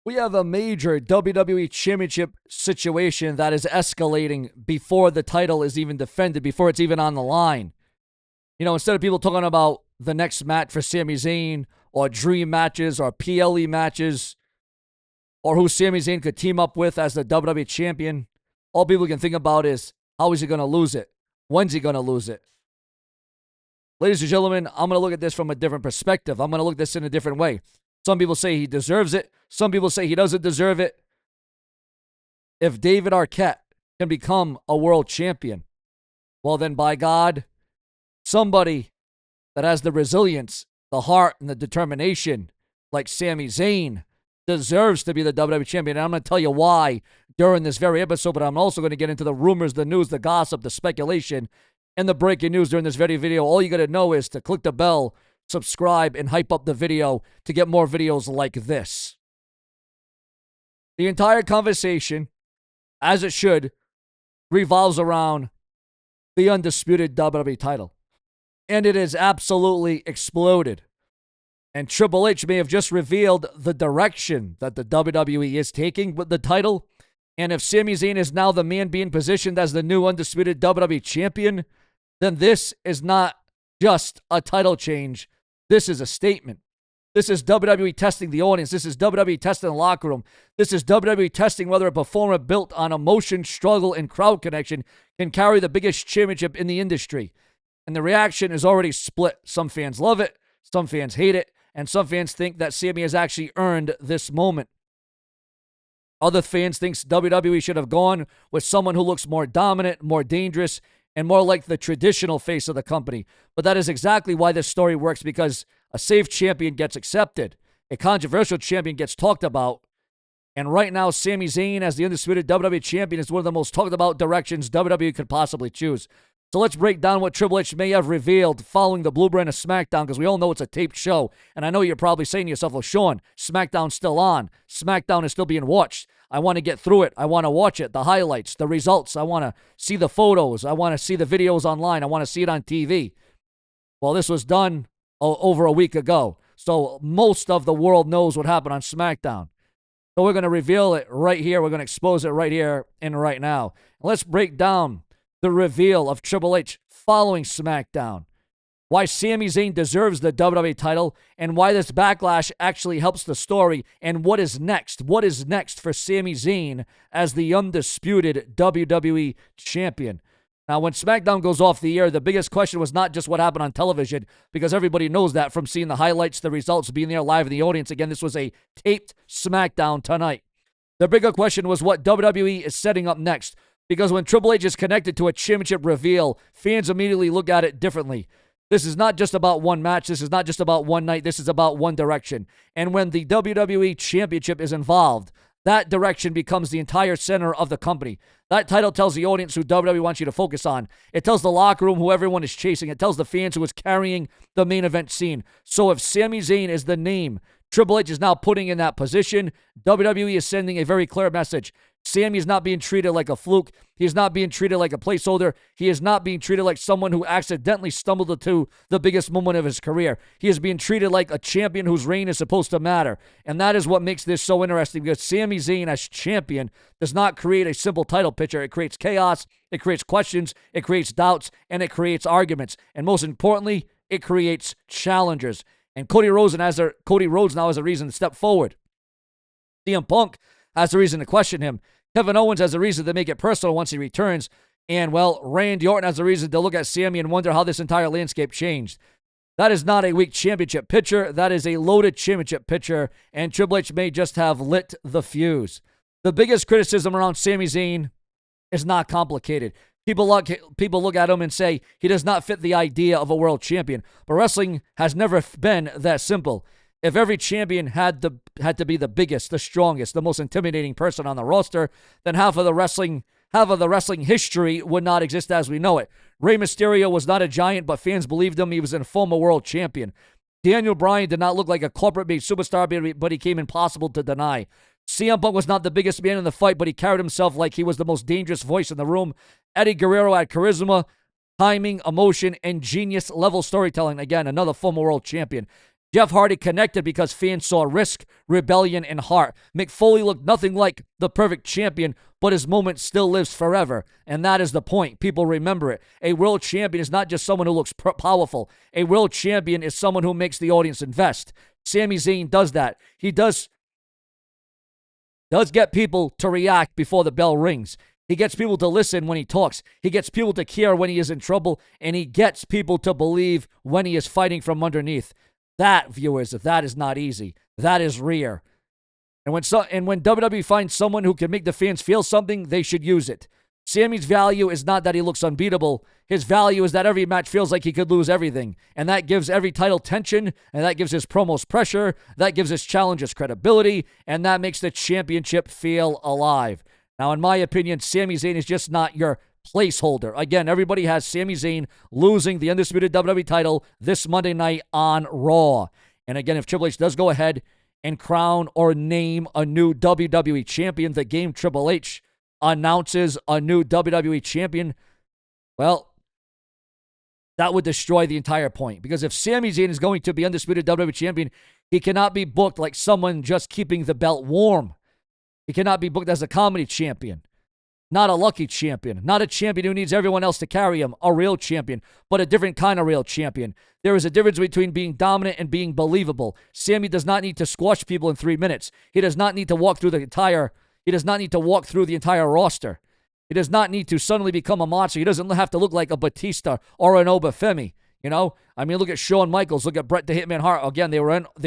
We have a major WWE Championship situation that is escalating before the title is even defended, before it's even on the line. You know, instead of people talking about the next match for Sami Zayn or dream matches or PLE matches or who Sami Zayn could team up with as the WWE Champion, all people can think about is how is he going to lose it? When's he going to lose it? Ladies and gentlemen, I'm going to look at this from a different perspective. I'm going to look at this in a different way. Some people say he deserves it. Some people say he doesn't deserve it. If David Arquette can become a world champion, well then, by God, somebody that has the resilience, the heart, and the determination, like Sami Zayn, deserves to be the WWE Champion. And I'm going to tell you why during this very episode, but I'm also going to get into the rumors, the news, the gossip, the speculation, and the breaking news during this very video. All you got to know is to click the bell, subscribe, and hype up the video to get more videos like this. The entire conversation, as it should, revolves around the undisputed WWE title. And it has absolutely exploded. And Triple H may have just revealed the direction that the WWE is taking with the title. And if Sami Zayn is now the man being positioned as the new undisputed WWE champion, then this is not just a title change. This is a statement. This is WWE testing the audience. This is WWE testing the locker room. This is WWE testing whether a performer built on emotion, struggle, and crowd connection can carry the biggest championship in the industry. And the reaction is already split. Some fans love it. Some fans hate it. And some fans think that Sami has actually earned this moment. Other fans think WWE should have gone with someone who looks more dominant, more dangerous, and more like the traditional face of the company. But that is exactly why this story works, because a safe champion gets accepted. A controversial champion gets talked about. And right now, Sami Zayn as the undisputed WWE champion is one of the most talked about directions WWE could possibly choose. So let's break down what Triple H may have revealed following the Blue Brand of SmackDown, because we all know it's a taped show. And I know you're probably saying to yourself, well, Sean, SmackDown's still on. SmackDown is still being watched. I want to get through it. I want to watch it, the highlights, the results. I want to see the photos. I want to see the videos online. I want to see it on TV. Well, this was done over a week ago. So most of the world knows what happened on SmackDown. So we're going to reveal it right here. We're going to expose it right here and right now. Let's break down the reveal of Triple H following SmackDown. Why Sami Zayn deserves the WWE title, and why this backlash actually helps the story, and what is next. What is next for Sami Zayn as the undisputed WWE champion? Now, when SmackDown goes off the air, the biggest question was not just what happened on television, because everybody knows that from seeing the highlights, the results, being there live in the audience. Again, this was a taped SmackDown tonight. The bigger question was what WWE is setting up next, because when Triple H is connected to a championship reveal, fans immediately look at it differently. This is not just about one match. This is not just about one night. This is about one direction. And when the WWE Championship is involved, that direction becomes the entire center of the company. That title tells the audience who WWE wants you to focus on. It tells the locker room who everyone is chasing. It tells the fans who is carrying the main event scene. So if Sami Zayn is the name Triple H is now putting in that position, WWE is sending a very clear message. Sami is not being treated like a fluke. He is not being treated like a placeholder. He is not being treated like someone who accidentally stumbled into the biggest moment of his career. He is being treated like a champion whose reign is supposed to matter. And that is what makes this so interesting, because Sami Zayn as champion does not create a simple title picture. It creates chaos, it creates questions, it creates doubts, and it creates arguments. And most importantly, it creates challengers. And Cody Rhodes now has a reason to step forward. CM Punk has a reason to question him. Kevin Owens has a reason to make it personal once he returns. And, well, Randy Orton has a reason to look at Sami and wonder how this entire landscape changed. That is not a weak championship picture. That is a loaded championship picture. And Triple H may just have lit the fuse. The biggest criticism around Sami Zayn is not complicated. People look at him and say he does not fit the idea of a world champion. But wrestling has never been that simple. If every champion had to be the biggest, the strongest, the most intimidating person on the roster, then half of the wrestling history would not exist as we know it. Rey Mysterio was not a giant, but fans believed him. He was a former world champion. Daniel Bryan did not look like a corporate-made superstar, but he came impossible to deny. CM Punk was not the biggest man in the fight, but he carried himself like he was the most dangerous voice in the room. Eddie Guerrero had charisma, timing, emotion, and genius-level storytelling. Again, another former world champion. Jeff Hardy connected because fans saw risk, rebellion, and heart. Mick Foley looked nothing like the perfect champion, but his moment still lives forever. And that is the point. People remember it. A world champion is not just someone who looks powerful. A world champion is someone who makes the audience invest. Sami Zayn does that. He does get people to react before the bell rings. He gets people to listen when he talks. He gets people to care when he is in trouble. And he gets people to believe when he is fighting from underneath. That, viewers, that is not easy. That is rare. And when WWE finds someone who can make the fans feel something, they should use it. Sami's value is not that he looks unbeatable. His value is that every match feels like he could lose everything. And that gives every title tension, and that gives his promos pressure, that gives his challenges credibility, and that makes the championship feel alive. Now, in my opinion, Sami Zayn is just not your placeholder. Again, everybody has Sami Zayn losing the Undisputed WWE title this Monday night on Raw. And again, if Triple H does go ahead and crown or name a new WWE champion, the game Triple H announces a new WWE champion, well, that would destroy the entire point. Because if Sami Zayn is going to be Undisputed WWE champion, he cannot be booked like someone just keeping the belt warm. He cannot be booked as a comedy champion. Not a lucky champion. Not a champion who needs everyone else to carry him. A real champion, but a different kind of real champion. There is a difference between being dominant and being believable. Sami does not need to squash people in 3 minutes. He does not need to walk through the entire roster. He does not need to suddenly become a monster. He doesn't have to look like a Batista or an Obafemi. You know, I mean, look at Shawn Michaels. Look at Bret the Hitman Hart. Again, they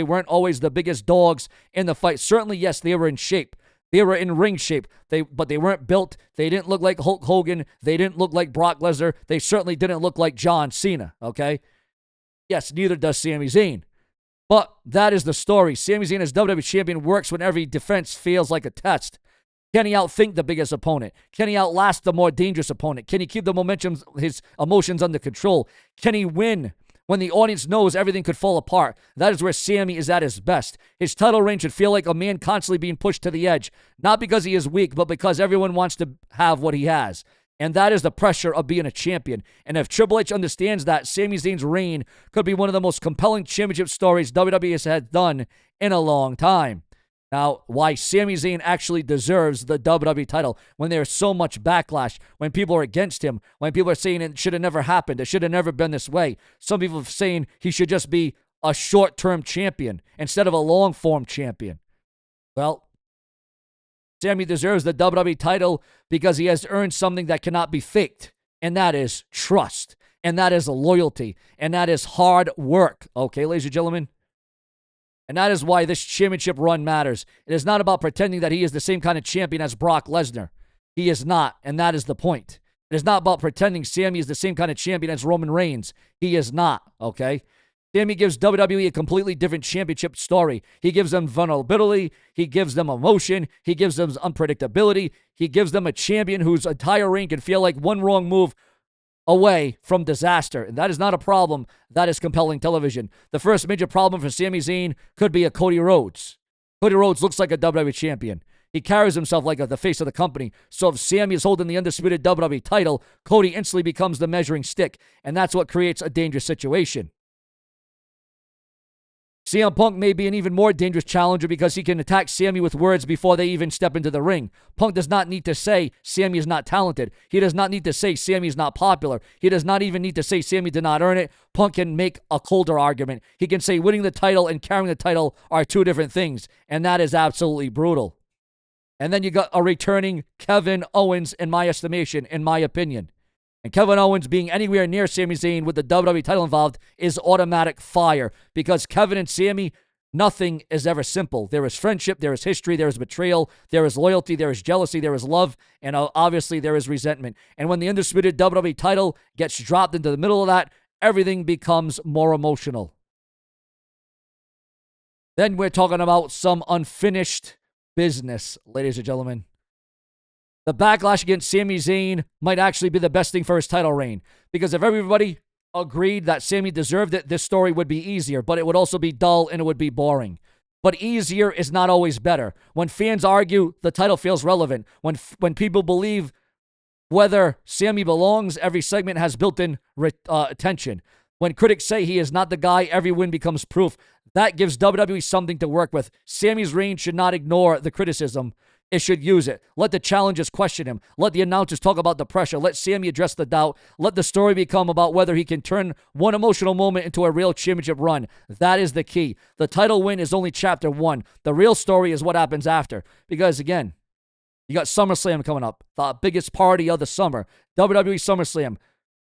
weren't always the biggest dogs in the fight. Certainly, yes, they were in shape. They were in ring shape, but they weren't built. They didn't look like Hulk Hogan. They didn't look like Brock Lesnar. They certainly didn't look like John Cena, okay? Yes, neither does Sami Zayn. But that is the story. Sami Zayn as WWE Champion works when every defense feels like a test. Can he outthink the biggest opponent? Can he outlast the more dangerous opponent? Can he keep the momentum, his emotions under control? Can he win when the audience knows everything could fall apart? That is where Sami is at his best. His title reign should feel like a man constantly being pushed to the edge, not because he is weak, but because everyone wants to have what he has. And that is the pressure of being a champion. And if Triple H understands that, Sami Zayn's reign could be one of the most compelling championship stories WWE has done in a long time. Now, why Sami Zayn actually deserves the WWE title when there's so much backlash, when people are against him, when people are saying it should have never happened, it should have never been this way. Some people are saying he should just be a short-term champion instead of a long-form champion. Well, Sami deserves the WWE title because he has earned something that cannot be faked, and that is trust, and that is loyalty, and that is hard work. Okay, ladies and gentlemen? And that is why this championship run matters. It is not about pretending that he is the same kind of champion as Brock Lesnar. He is not, and that is the point. It is not about pretending Sami is the same kind of champion as Roman Reigns. He is not, okay? Sami gives WWE a completely different championship story. He gives them vulnerability. He gives them emotion. He gives them unpredictability. He gives them a champion whose entire reign can feel like one wrong move away from disaster. And that is not a problem. That is compelling television. The first major problem for Sami Zayn could be a Cody Rhodes. Cody Rhodes looks like a WWE champion. He carries himself like the face of the company. So if Sami is holding the undisputed WWE title, Cody instantly becomes the measuring stick. And that's what creates a dangerous situation. CM Punk may be an even more dangerous challenger because he can attack Sami with words before they even step into the ring. Punk does not need to say Sami is not talented. He does not need to say Sami is not popular. He does not even need to say Sami did not earn it. Punk can make a colder argument. He can say winning the title and carrying the title are two different things, and that is absolutely brutal. And then you got a returning Kevin Owens, in my estimation, in my opinion. And Kevin Owens being anywhere near Sami Zayn with the WWE title involved is automatic fire. Because Kevin and Sami, nothing is ever simple. There is friendship, there is history, there is betrayal, there is loyalty, there is jealousy, there is love, and obviously there is resentment. And when the undisputed WWE title gets dropped into the middle of that, everything becomes more emotional. Then we're talking about some unfinished business, ladies and gentlemen. The backlash against Sami Zayn might actually be the best thing for his title reign. Because if everybody agreed that Sami deserved it, this story would be easier. But it would also be dull and it would be boring. But easier is not always better. When fans argue, the title feels relevant. When people believe whether Sami belongs, every segment has built-in tension. When critics say he is not the guy, every win becomes proof. That gives WWE something to work with. Sami's reign should not ignore the criticism. It should use it. Let the challengers question him. Let the announcers talk about the pressure. Let Sami address the doubt. Let the story become about whether he can turn one emotional moment into a real championship run. That is the key. The title win is only chapter 1. The real story is what happens after. Because, again, you got SummerSlam coming up, the biggest party of the summer. WWE SummerSlam,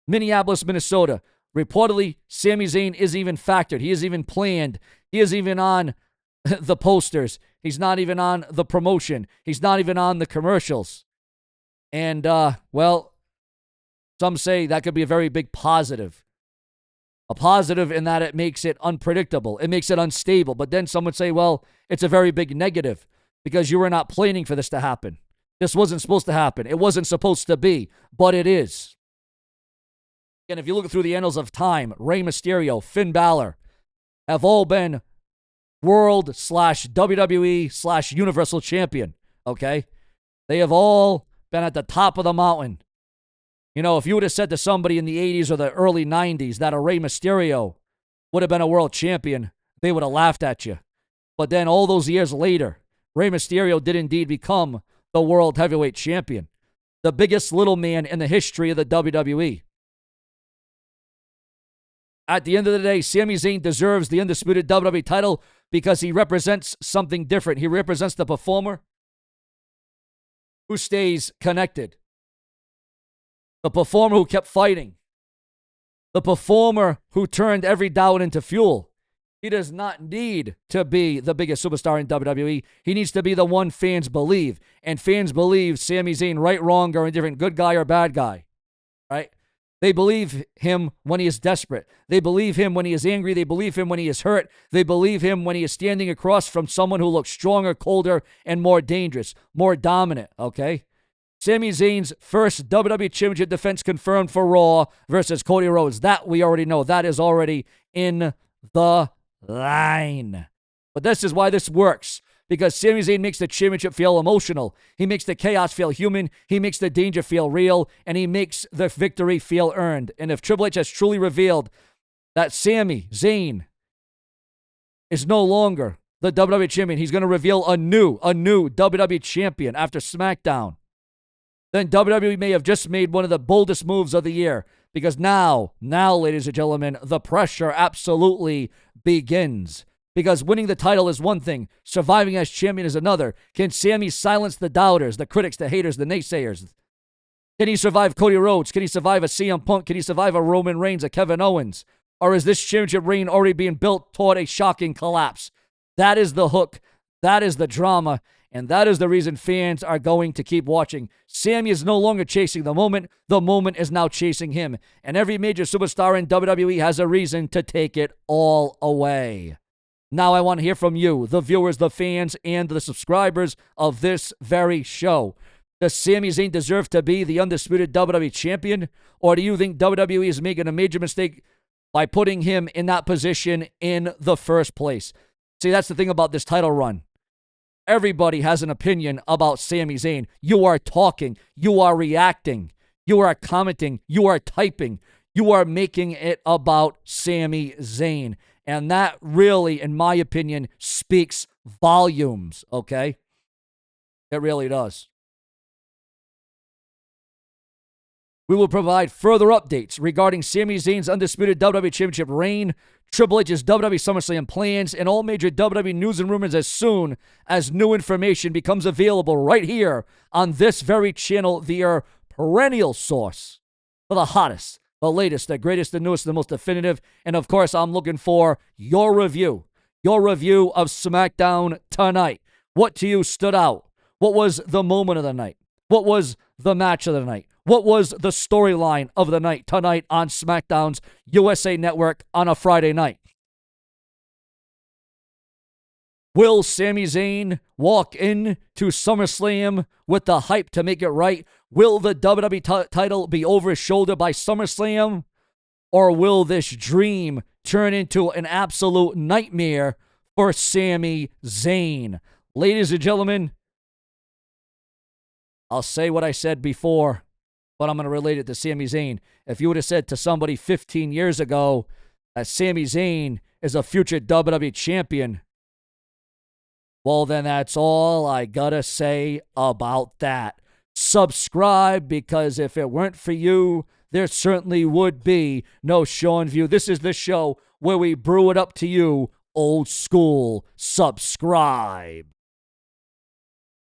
Minneapolis, Minnesota. Reportedly, Sami Zayn is even factored. He is even planned. He is even on the posters. He's not even on the promotion. He's not even on the commercials. And, well, some say that could be a very big positive. A positive in that it makes it unpredictable. It makes it unstable. But then some would say, well, it's a very big negative because you were not planning for this to happen. This wasn't supposed to happen. It wasn't supposed to be, but it is. And if you look through the annals of time, Rey Mysterio, Finn Balor have all been World/WWE/Universal Champion, okay? They have all been at the top of the mountain. You know, if you would have said to somebody in the 80s or the early 90s that a Rey Mysterio would have been a world champion, they would have laughed at you. But then all those years later, Rey Mysterio did indeed become the world heavyweight champion, the biggest little man in the history of the WWE. At the end of the day, Sami Zayn deserves the undisputed WWE title because he represents something different. He represents the performer who stays connected, the performer who kept fighting, the performer who turned every doubt into fuel. He does not need to be the biggest superstar in WWE. He needs to be the one fans believe. And fans believe Sami Zayn, right, wrong, or indifferent, good guy or bad guy, right? They believe him when he is desperate. They believe him when he is angry. They believe him when he is hurt. They believe him when he is standing across from someone who looks stronger, colder, and more dangerous, more dominant, okay? Sami Zayn's first WWE Championship defense confirmed for Raw versus Cody Rhodes. That we already know. That is already in the line. But this is why this works. Because Sami Zayn makes the championship feel emotional. He makes the chaos feel human. He makes the danger feel real. And he makes the victory feel earned. And if Triple H has truly revealed that Sami Zayn is no longer the WWE Champion, he's going to reveal a new WWE Champion after SmackDown. Then WWE may have just made one of the boldest moves of the year. Because now, ladies and gentlemen, the pressure absolutely begins. Because winning the title is one thing, surviving as champion is another. Can Sami silence the doubters, the critics, the haters, the naysayers? Can he survive Cody Rhodes? Can he survive a CM Punk? Can he survive a Roman Reigns, a Kevin Owens? Or is this championship reign already being built toward a shocking collapse? That is the hook. That is the drama. And that is the reason fans are going to keep watching. Sami is no longer chasing the moment. The moment is now chasing him. And every major superstar in WWE has a reason to take it all away. Now I want to hear from you, the viewers, the fans, and the subscribers of this very show. Does Sami Zayn deserve to be the undisputed WWE Champion? Or do you think WWE is making a major mistake by putting him in that position in the first place? See, that's the thing about this title run. Everybody has an opinion about Sami Zayn. You are talking. You are reacting. You are commenting. You are typing. You are making it about Sami Zayn. And that really, in my opinion, speaks volumes, okay? It really does. We will provide further updates regarding Sami Zayn's undisputed WWE Championship reign, Triple H's WWE SummerSlam plans, and all major WWE news and rumors as soon as new information becomes available right here on this very channel, your perennial source for the hottest, the latest, the greatest, the newest, the most definitive. And of course, I'm looking for your review of SmackDown tonight. What to you stood out? What was the moment of the night? What was the match of the night? What was the storyline of the night tonight on SmackDown's USA Network on a Friday night? Will Sami Zayn walk in to SummerSlam with the hype to make it right? Will the WWE title be over his shoulder by SummerSlam? Or will this dream turn into an absolute nightmare for Sami Zayn? Ladies and gentlemen, I'll say what I said before, but I'm going to relate it to Sami Zayn. If you would have said to somebody 15 years ago that Sami Zayn is a future WWE champion, well, then that's all I gotta say about that. Subscribe, because if it weren't for you, there certainly would be no Sean View. This is the show where we brew it up to you old school. Subscribe.